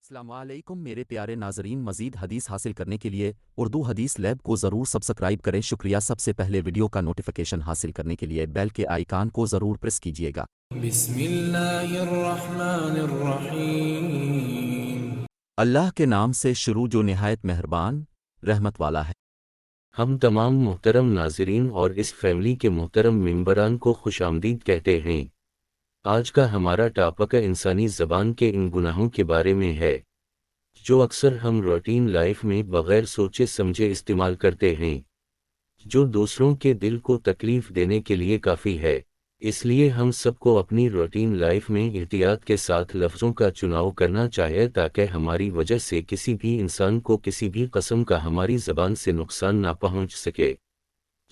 السلام علیکم میرے پیارے ناظرین، مزید حدیث حاصل کرنے کے لیے اردو حدیث لیب کو ضرور سبسکرائب کریں۔ شکریہ۔ سب سے پہلے ویڈیو کا نوٹیفیکیشن حاصل کرنے کے لیے بیل کے آئیکن کو ضرور پریس کیجیے گا۔ بسم اللہ الرحمن الرحیم۔ اللہ کے نام سے شروع جو نہایت مہربان رحمت والا ہے۔ ہم تمام محترم ناظرین اور اس فیملی کے محترم ممبران کو خوش آمدید کہتے ہیں۔ آج کا ہمارا ٹاپک انسانی زبان کے ان گناہوں کے بارے میں ہے جو اکثر ہم روٹین لائف میں بغیر سوچے سمجھے استعمال کرتے ہیں، جو دوسروں کے دل کو تکلیف دینے کے لیے کافی ہے۔ اس لیے ہم سب کو اپنی روٹین لائف میں احتیاط کے ساتھ لفظوں کا چناؤ کرنا چاہیے تاکہ ہماری وجہ سے کسی بھی انسان کو کسی بھی قسم کا ہماری زبان سے نقصان نہ پہنچ سکے،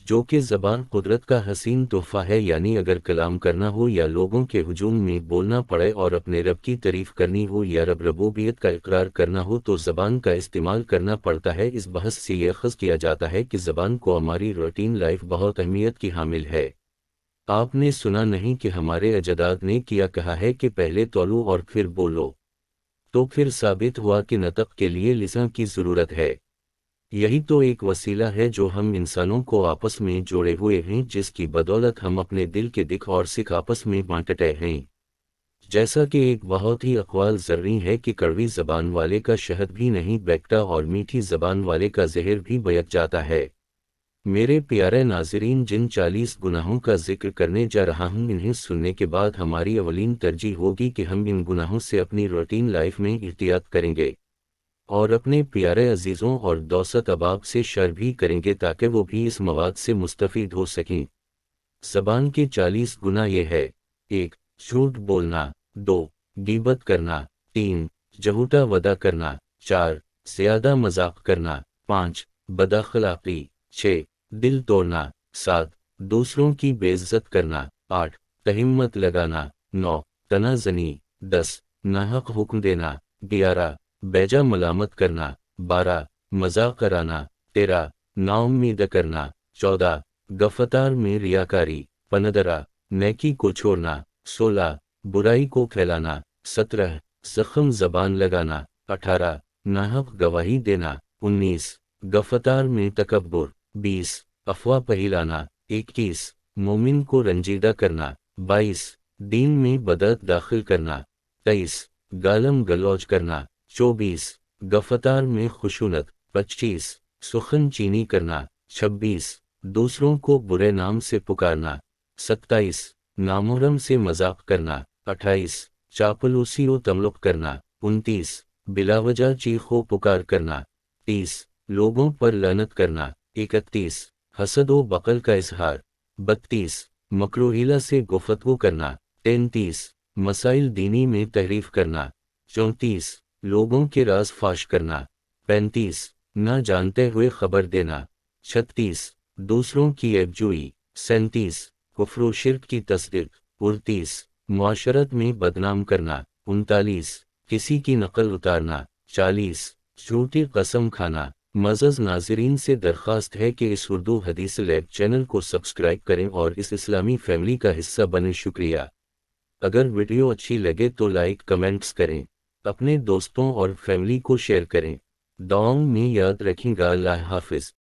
جو کہ زبان قدرت کا حسین تحفہ ہے۔ یعنی اگر کلام کرنا ہو یا لوگوں کے ہجوم میں بولنا پڑے اور اپنے رب کی تعریف کرنی ہو یا ربوبیت کا اقرار کرنا ہو تو زبان کا استعمال کرنا پڑتا ہے۔ اس بحث سے یہ اخذ کیا جاتا ہے کہ زبان کو ہماری روٹین لائف بہت اہمیت کی حامل ہے۔ آپ نے سنا نہیں کہ ہمارے اجداد نے کیا کہا ہے کہ پہلے تولو اور پھر بولو، تو پھر ثابت ہوا کہ نطق کے لیے لسان کی ضرورت ہے۔ یہی تو ایک وسیلہ ہے جو ہم انسانوں کو آپس میں جوڑے ہوئے ہیں، جس کی بدولت ہم اپنے دل کے دکھ اور سکھ آپس میں بانٹتے ہیں۔ جیسا کہ ایک بہت ہی اقوال زرعی ہے کہ کڑوی زبان والے کا شہد بھی نہیں بیکتا اور میٹھی زبان والے کا زہر بھی بیک جاتا ہے۔ میرے پیارے ناظرین، جن 40 گناہوں کا ذکر کرنے جا رہا ہوں، انہیں سننے کے بعد ہماری اولین ترجیح ہوگی کہ ہم ان گناہوں سے اپنی روٹین لائف میں احتیاط کریں گے اور اپنے پیارے عزیزوں اور دوست احباب سے شیئر بھی کریں گے تاکہ وہ بھی اس مواد سے مستفید ہو سکیں۔ زبان کے 40 گناہ یہ ہے: 1. جھوٹ بولنا، 2. غیبت کرنا، 3. جھوٹا وعدہ کرنا، 4. زیادہ مذاق کرنا، 5. بد اخلاقی، 6. دل توڑنا، 7. دوسروں کی بے عزت کرنا، 8. تہمت لگانا، 9. تنازنی، 10. ناحق حکم دینا، 11. بیجا ملامت کرنا، 12. مذاق کرانا، 13. نا امید کرنا، 14. گفتار میں ریاکاری، 15. نیکی کو چھوڑنا، 16. برائی کو پھیلانا، 17. زخم زبان لگانا، 18. ناحق گواہی دینا، 19. گفتار میں تکبر، 20. افواہ پھیلانا، 21. مومن کو رنجیدہ کرنا، 22. دین میں بدعت داخل کرنا، 23. گالم گلوچ کرنا، 24. گفتار میں خشونت، 25. سخن چینی کرنا، 26. دوسروں کو برے نام سے پکارنا، 27. نامحرم سے مذاق کرنا، 28. چاپلوسی و تملق کرنا، 29. بلا وجہ چیخ و پکار کرنا، 30. لوگوں پر لعنت کرنا، 31. حسد و بغض کا اظہار، 32. مکروہ سے گفتگو کرنا، 33. مسائل دینی میں تحریف کرنا، 34. لوگوں کے راز فاش کرنا، 35. نہ جانتے ہوئے خبر دینا، 36. دوسروں کی عیب جوئی، 37. کفر و شرک کی تصدیق، 38. معاشرت میں بدنام کرنا، 39. کسی کی نقل اتارنا، 40. جھوٹی قسم کھانا۔ معزز ناظرین سے درخواست ہے کہ اس اردو حدیث لیب چینل کو سبسکرائب کریں اور اس اسلامی فیملی کا حصہ بنیں۔ شکریہ۔ اگر ویڈیو اچھی لگے تو لائک کمنٹس کریں، اپنے دوستوں اور فیملی کو شیئر کریں۔ دعاؤں میں یاد رکھیں گا۔ اللہ حافظ۔